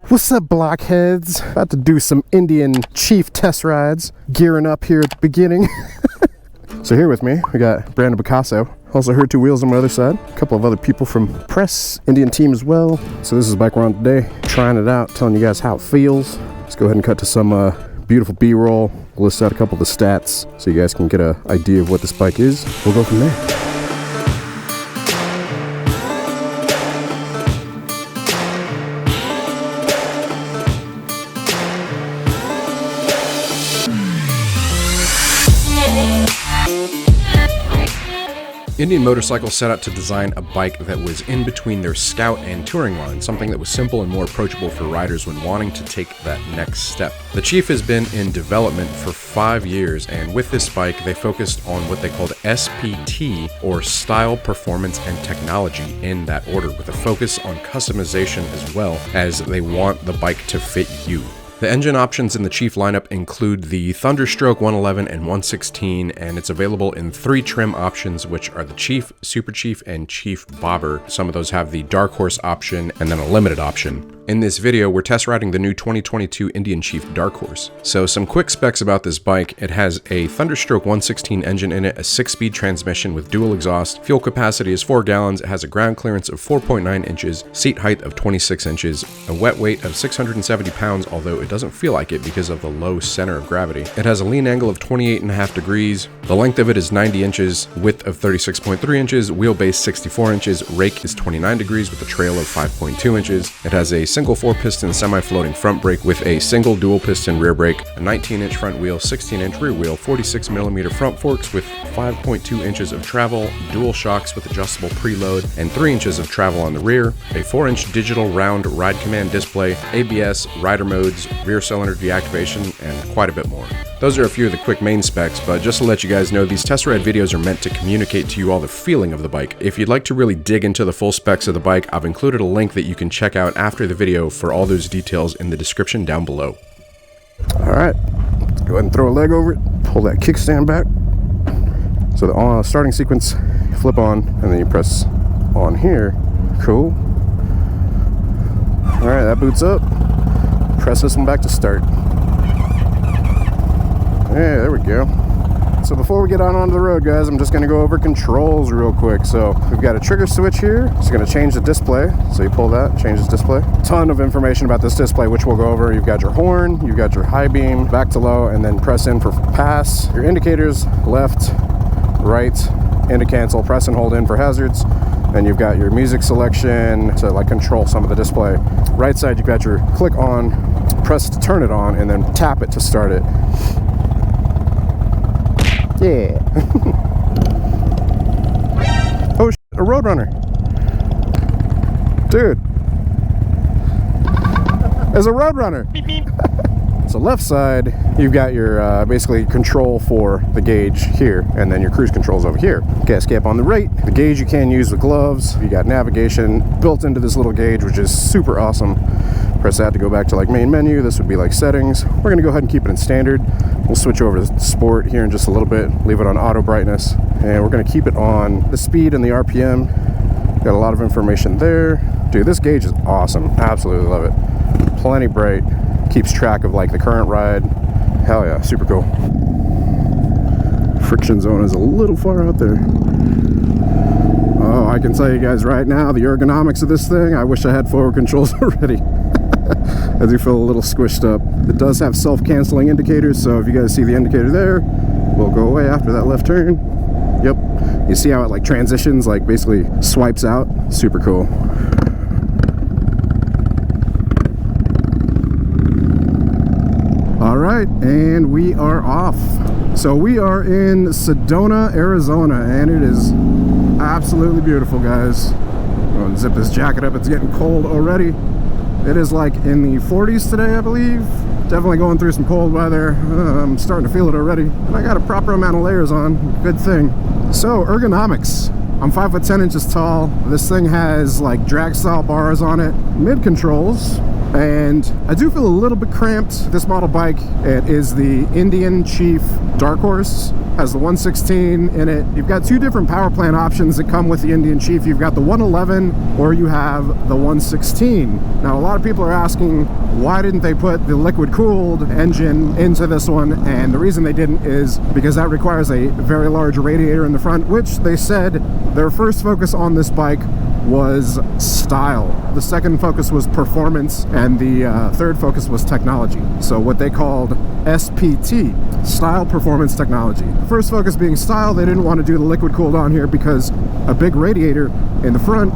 What's up, blockheads? About to do some Indian Chief test rides. Gearing up here at the beginning. So here with me, we got Brandon Picasso. Also heard two wheels on my other side. A couple of other people from press, Indian team as well. So this is the bike we're on today. Trying it out, telling you guys how it feels. Let's go ahead and cut to some beautiful B-roll. We'll list out a couple of the stats so you guys can get an idea of what this bike is. We'll go from there. Indian Motorcycle set out to design a bike that was in between their Scout and Touring line, something that was simple and more approachable for riders when wanting to take that next step. The Chief has been in development for 5 years, and with this bike they focused on what they called SPT, or Style, Performance, and Technology, in that order, with a focus on customization as well, as they want the bike to fit you. The engine options in the Chief lineup include the Thunderstroke 111 and 116, and it's available in 3 trim options, which are the Chief, Super Chief, and Chief Bobber. Some of those have the Dark Horse option and then a limited option. In this video, we're test riding the new 2022 Indian Chief Dark Horse. So some quick specs about this bike. It has a Thunderstroke 116 engine in it, a 6-speed transmission with dual exhaust, fuel capacity is 4 gallons, it has a ground clearance of 4.9 inches, seat height of 26 inches, a wet weight of 670 pounds, although it doesn't feel like it because of the low center of gravity. It has a lean angle of 28.5 degrees, the length of it is 90 inches, width of 36.3 inches, wheelbase 64 inches, rake is 29 degrees with a trail of 5.2 inches. It has a single 4-piston semi-floating front brake with a single dual-piston rear brake, a 19-inch front wheel, 16-inch rear wheel, 46mm front forks with 5.2 inches of travel, dual shocks with adjustable preload, and 3 inches of travel on the rear, a 4-inch digital round ride command display, ABS, rider modes, rear cylinder deactivation, and quite a bit more. Those are a few of the quick main specs, but just to let you guys know, these test ride videos are meant to communicate to you all the feeling of the bike. If you'd like to really dig into the full specs of the bike, I've included a link that you can check out after the video for all those details in the description down below. Alright, go ahead and throw a leg over it, pull that kickstand back. So the starting sequence, flip on, and then you press on here. Cool. Alright, that boots up. Press this one back to start. Yeah, there we go. So before we get onto the road, guys, I'm just going to go over controls real quick. So we've got a trigger switch here. It's going to change the display. So you pull that, changes display. Ton of information about this display, which we'll go over. You've got your horn, you've got your high beam, back to low, and then press in for pass. Your indicators, left, right, into cancel, press and hold in for hazards. Then you've got your music selection to like control some of the display. Right side, you've got your click on, press to turn it on, and then tap it to start it. Yeah. Oh, a Roadrunner. Dude. There's a Roadrunner. Beep, beep. So left side, you've got your basically control for the gauge here, and then your cruise controls over here. Gas cap on the right. The gauge you can use with gloves. You got navigation built into this little gauge, which is super awesome. Press that to go back to like main menu. This would be like settings. We're gonna go ahead and keep it in standard. We'll switch over to sport here in just a little bit. Leave it on auto brightness, and we're gonna keep it on the speed and the RPM. Got a lot of information there. Dude, this gauge is awesome. Absolutely love it. Plenty bright. Keeps track of like the current ride. Hell yeah, super cool. Friction zone is a little far out there. Oh, I can tell you guys right now, the ergonomics of this thing, I wish I had forward controls already. I do feel a little squished up. It does have self-canceling indicators, so if you guys see the indicator there, we'll go away after that left turn. Yep. You see how it like transitions, like basically swipes out? Super cool. All right, and we are off. So we are in Sedona, Arizona, and it is absolutely beautiful, guys. I'm gonna zip this jacket up. It's getting cold already. It is like in the 40s today, I believe. Definitely going through some cold weather. I'm starting to feel it already. And I got a proper amount of layers on. Good thing. So, ergonomics. I'm 5'10" tall. This thing has like drag style bars on it. Mid controls. And I do feel a little bit cramped. This model bike, it is the Indian Chief Dark Horse, has the 116 in it. You've got two different power plant options that come with the Indian Chief. You've got the 111 or you have the 116. Now a lot of people are asking, why didn't they put the liquid cooled engine into this one? And the reason they didn't is because that requires a very large radiator in the front, which they said their first focus on this bike was style. The second focus was performance, and the third focus was technology. So what they called SPT, style, performance, technology. The first focus being style. They didn't want to do the liquid cooled on here because a big radiator in the front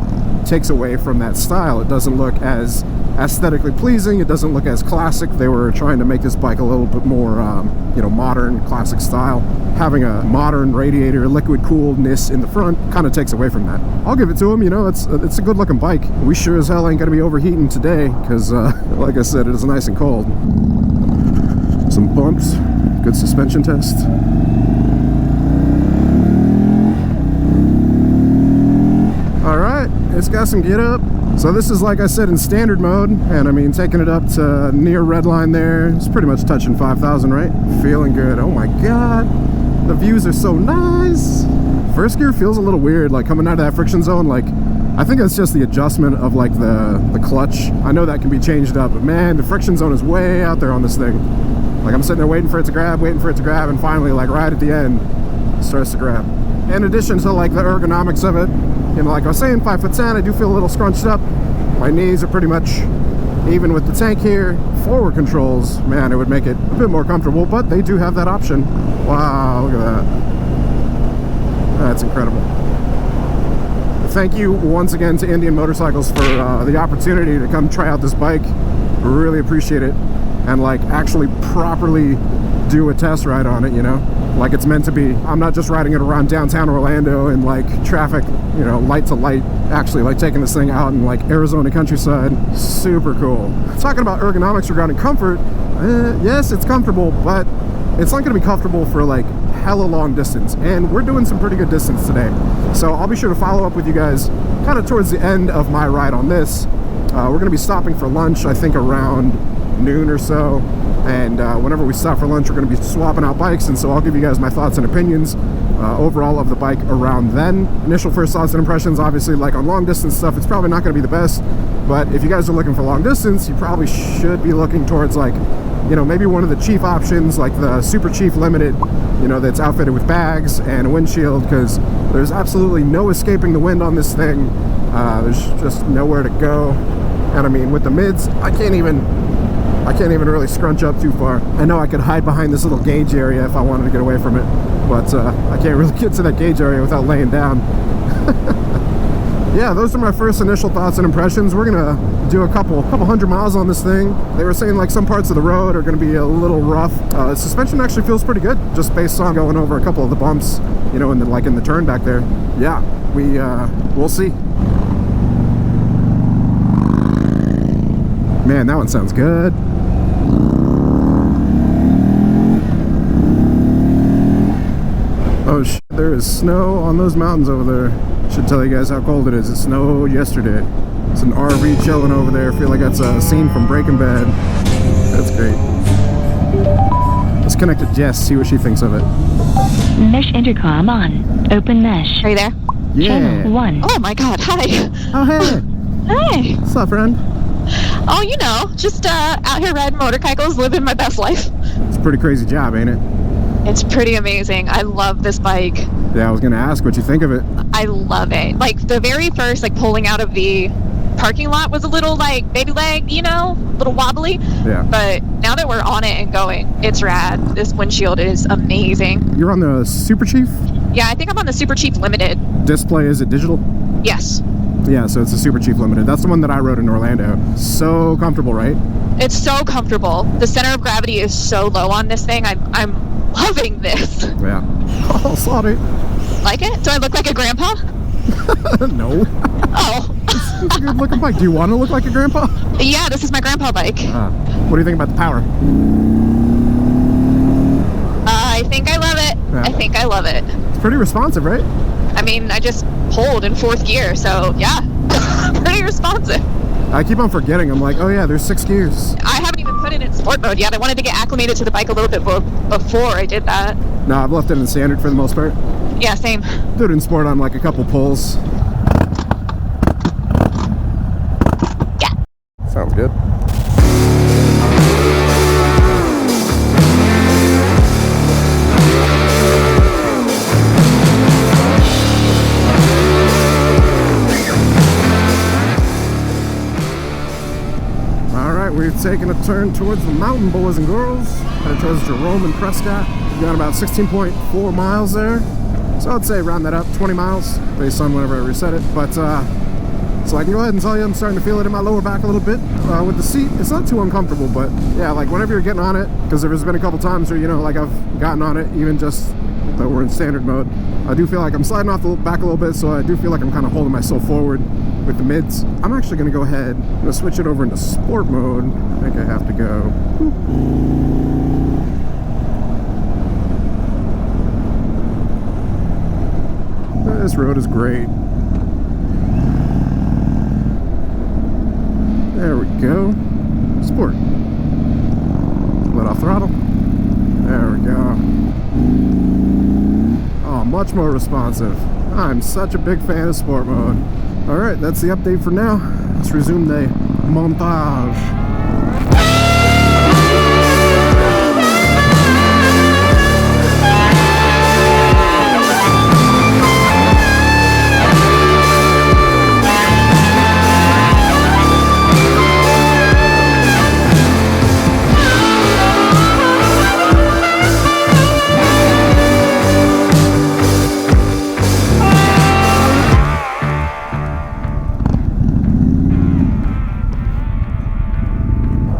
takes away from that style. It doesn't look as aesthetically pleasing. It doesn't look as classic. They were trying to make this bike a little bit more, you know, modern, classic style. Having a modern radiator, liquid cooledness in the front kind of takes away from that. I'll give it to them. You know, it's a good looking bike. We sure as hell ain't gonna be overheating today because, like I said, it is nice and cold. Some bumps, good suspension test. All right, it's got some get up. So this is, like I said, in standard mode, and I mean, taking it up to near red line there, it's pretty much touching 5,000, right? Feeling good. Oh my God, the views are so nice. First gear feels a little weird, like coming out of that friction zone. Like, I think it's just the adjustment of like the clutch. I know that can be changed up, but man, the friction zone is way out there on this thing. Like I'm sitting there waiting for it to grab, and finally, like right at the end, it starts to grab. In addition to like the ergonomics of it, you know, like I was saying, 5'10", I do feel a little scrunched up. My knees are pretty much even with the tank here. Forward controls, man, it would make it a bit more comfortable, but they do have that option. Wow, look at that. That's incredible. Thank you once again to Indian Motorcycles for the opportunity to come try out this bike. Really appreciate it. And like actually properly do a test ride on it, you know, like it's meant to be. I'm not just riding it around downtown Orlando in like traffic, you know, light to light. Actually like taking this thing out in like Arizona countryside. Super cool. Talking about ergonomics regarding comfort, yes, it's comfortable, but it's not going to be comfortable for like hella long distance, and we're doing some pretty good distance today. So I'll be sure to follow up with you guys kind of towards the end of my ride on this. We're going to be stopping for lunch, I think around noon or so, and whenever we stop for lunch we're going to be swapping out bikes, and so I'll give you guys my thoughts and opinions overall of the bike around then. Initial first thoughts and impressions, obviously, like on long distance stuff, it's probably not going to be the best, but if you guys are looking for long distance, you probably should be looking towards like, you know, maybe one of the Chief options, like the Super Chief Limited, you know, that's outfitted with bags and a windshield, because there's absolutely no escaping the wind on this thing. There's just nowhere to go. And I mean, with the mids, I can't even really scrunch up too far. I know I could hide behind this little gauge area if I wanted to get away from it, but I can't really get to that gauge area without laying down. Yeah, those are my first initial thoughts and impressions. We're gonna do a couple hundred miles on this thing. They were saying like some parts of the road are gonna be a little rough. Suspension actually feels pretty good, just based on going over a couple of the bumps, you know, in the turn back there. Yeah, we'll see. Man, that one sounds good. Oh shit, there is snow on those mountains over there. Should tell you guys how cold it is. It snowed yesterday. It's an RV chilling over there. I feel like that's a scene from Breaking Bad. That's great. Let's connect to Jess, see what she thinks of it. Mesh intercom on. Open mesh. Are you there? Yeah. Channel 1. Oh my god, hi. Oh hey. Hey. What's up, friend? Oh, you know, just out here riding motorcycles, living my best life. It's a pretty crazy job, ain't it? It's pretty amazing. I love this bike. Yeah, I was gonna ask what you think of it. I love it. Like the very first, like pulling out of the parking lot was a little like baby leg, you know, a little wobbly. Yeah. But now that we're on it and going, it's rad. This windshield is amazing. You're on the Super Chief? Yeah, I think I'm on the Super Chief Limited. Display, is it digital? Yes. Yeah, so it's a Super Chief Limited. That's the one that I rode in Orlando. So comfortable, right? It's so comfortable. The center of gravity is so low on this thing. I'm loving this. Yeah. Oh, sorry. Like it? Do I look like a grandpa? No. Oh. It's a good looking bike. Do you want to look like a grandpa? Yeah, this is my grandpa bike. What do you think about the power? I think I love it. Yeah. I think I love it. It's pretty responsive, right? I mean, I just pulled in 4th gear, so yeah, pretty responsive. I keep on forgetting. I'm like, oh yeah, there's 6 gears. I haven't even put it in sport mode yet. I wanted to get acclimated to the bike a little bit before I did that. No, I've left it in standard for the most part. Yeah, same. Do it in sport on like a couple pulls. Yeah. Sounds good. We're taking a turn towards the mountain, boys and girls. Headed towards Jerome and Prescott. We've got about 16.4 miles there. So I'd say round that up, 20 miles, based on whenever I reset it. But, so I can go ahead and tell you I'm starting to feel it in my lower back a little bit. With the seat, it's not too uncomfortable, but yeah, like whenever you're getting on it, because there's been a couple times where, you know, like I've gotten on it, even just that we're in standard mode, I do feel like I'm sliding off the back a little bit, so I do feel like I'm kind of holding myself forward with the mids. I'm actually going to go ahead and switch it over into sport mode. I think I have to go. Whoop. This road is great. There we go. Sport. Let off throttle. There we go. Oh, much more responsive. I'm such a big fan of sport mode. Alright, that's the update for now. Let's resume the montage.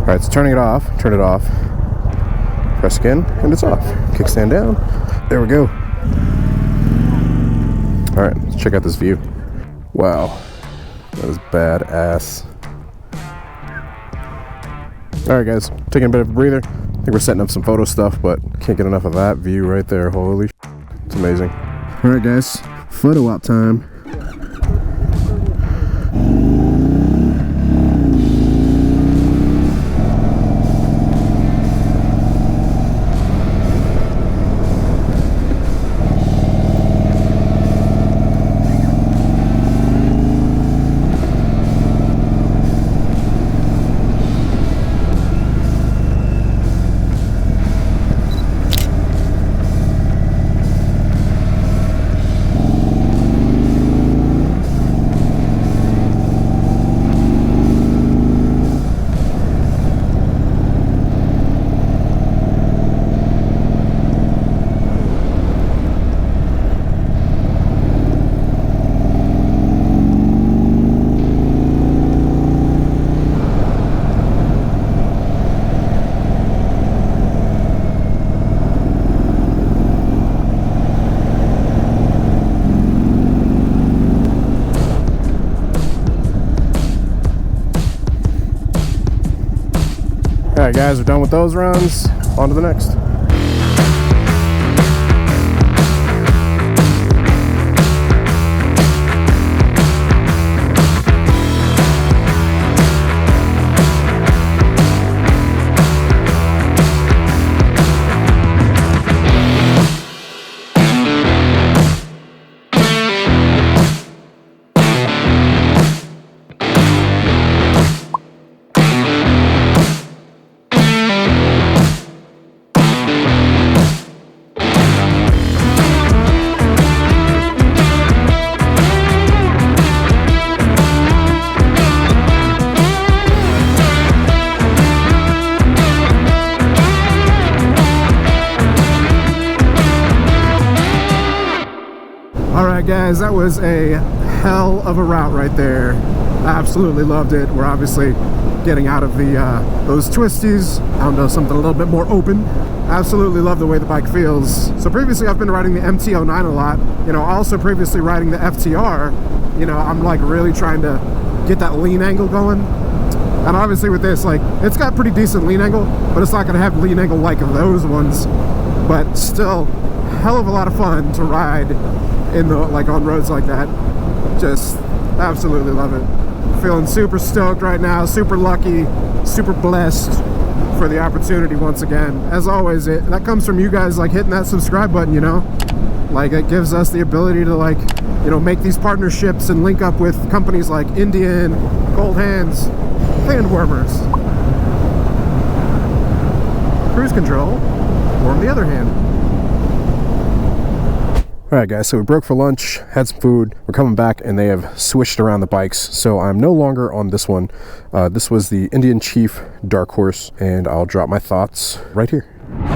Alright, so turning it off, turn it off, press again, and it's off. Kickstand down, there we go. Alright, let's check out this view. Wow, that is badass. Alright guys, taking a bit of a breather. I think we're setting up some photo stuff, but can't get enough of that view right there, holy sh**. It's amazing. Alright guys, photo op time. Alright guys, we're done with those runs. On to the next. Alright guys, that was a hell of a route right there. I absolutely loved it. We're obviously getting out of the those twisties onto something a little bit more open. Absolutely love the way the bike feels. So previously I've been riding the MT-09 a lot. You know, also previously riding the FTR. You know, I'm like really trying to get that lean angle going. And obviously with this, like, it's got pretty decent lean angle, but it's not gonna have lean angle like those ones. But still, hell of a lot of fun to ride in the, like, on roads like that. Just absolutely love it. Feeling super stoked right now, super lucky, super blessed for the opportunity once again. As always, that comes from you guys like hitting that subscribe button, you know? Like, it gives us the ability to, like, you know, make these partnerships and link up with companies like Indian, Cold Hands, Handwarmers. Cruise control, or on the other hand. Alright guys, so we broke for lunch, had some food, we're coming back and they have switched around the bikes. So I'm no longer on this one. This was the Indian Chief Dark Horse, and I'll drop my thoughts right here.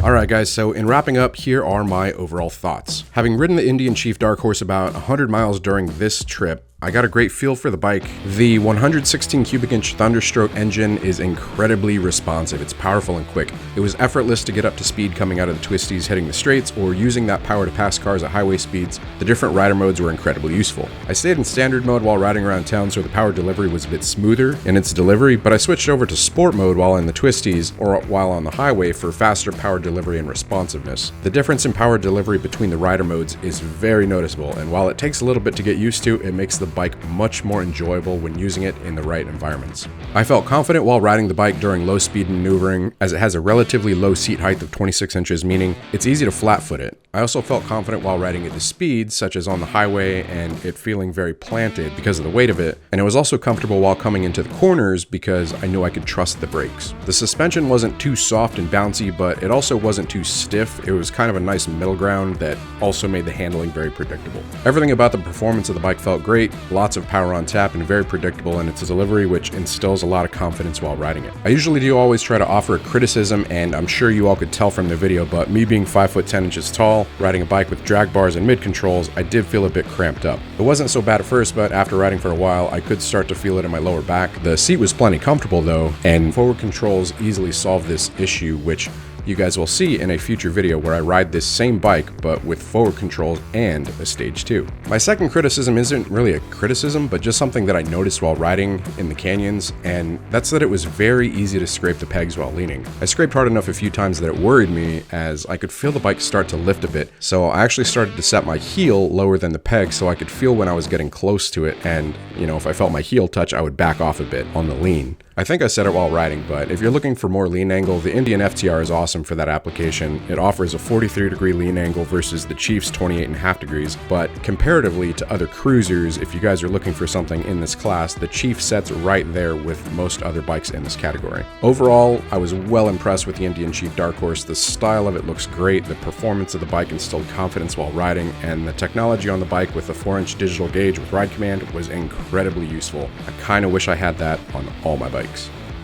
Alright guys, so in wrapping up, here are my overall thoughts. Having ridden the Indian Chief Dark Horse about 100 miles during this trip, I got a great feel for the bike. The 116 cubic inch Thunderstroke engine is incredibly responsive. It's powerful and quick. It was effortless to get up to speed coming out of the twisties hitting the straights or using that power to pass cars at highway speeds. The different rider modes were incredibly useful. I stayed in standard mode while riding around town so the power delivery was a bit smoother in its delivery, but I switched over to sport mode while in the twisties or while on the highway for faster power delivery and responsiveness. The difference in power delivery between the rider modes is very noticeable, and while it takes a little bit to get used to, it makes the bike much more enjoyable when using it in the right environments. I felt confident while riding the bike during low speed maneuvering, as it has a relatively low seat height of 26 inches, meaning it's easy to flat foot it. I also felt confident while riding at the speeds, such as on the highway, and it feeling very planted because of the weight of it, and it was also comfortable while coming into the corners because I knew I could trust the brakes. The suspension wasn't too soft and bouncy, but it also wasn't too stiff. It was kind of a nice middle ground that also made the handling very predictable. Everything about the performance of the bike felt great, lots of power on tap, and very predictable in its delivery, which instills a lot of confidence while riding it. I usually do always try to offer a criticism, and I'm sure you all could tell from the video, but me being 5 foot 10 inches tall, riding a bike with drag bars and mid controls, I did feel a bit cramped up. It wasn't so bad at first, but after riding for a while, I could start to feel it in my lower back. The seat was plenty comfortable though, and forward controls easily solved this issue, which you guys will see in a future video where I ride this same bike but with forward controls and a stage 2. My second criticism isn't really a criticism, but just something that I noticed while riding in the canyons, and that's that it was very easy to scrape the pegs while leaning. I scraped hard enough a few times that it worried me, as I could feel the bike start to lift a bit, so I actually started to set my heel lower than the peg so I could feel when I was getting close to it, and you know, if I felt my heel touch, I would back off a bit on the lean. I think I said it while riding, but if you're looking for more lean angle, the Indian FTR is awesome for that application. It offers a 43-degree lean angle versus the Chief's 28.5 degrees, but comparatively to other cruisers, if you guys are looking for something in this class, the Chief sets right there with most other bikes in this category. Overall, I was well impressed with the Indian Chief Dark Horse. The style of it looks great, the performance of the bike instilled confidence while riding, and the technology on the bike with the 4-inch digital gauge with Ride Command was incredibly useful. I kind of wish I had that on all my bikes.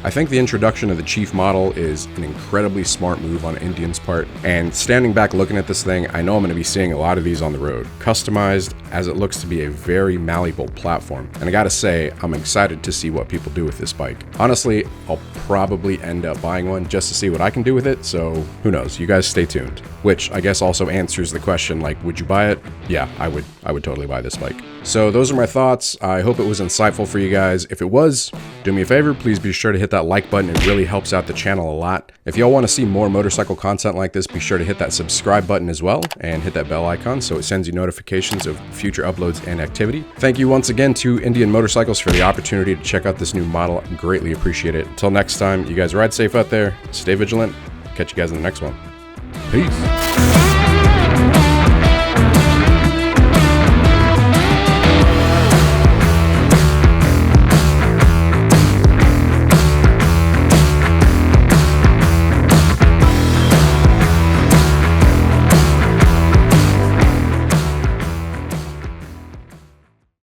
I think the introduction of the Chief model is an incredibly smart move on Indian's part, and standing back looking at this thing, I know I'm going to be seeing a lot of these on the road, customized as it looks to be a very malleable platform, and I gotta say, I'm excited to see what people do with this bike. Honestly, I'll probably end up buying one just to see what I can do with it, so who knows, you guys stay tuned. Which I guess also answers the question, like, would you buy it? Yeah, I would totally buy this bike. So those are my thoughts. I hope it was insightful for you guys. If it was, do me a favor, please be sure to hit that like button. It really helps out the channel a lot. If y'all want to see more motorcycle content like this, be sure to hit that subscribe button as well and hit that bell icon so it sends you notifications of future uploads and activity. Thank you once again to Indian Motorcycles for the opportunity to check out this new model. I greatly appreciate it. Until next time, you guys ride safe out there, stay vigilant. Catch you guys in the next one. Peace.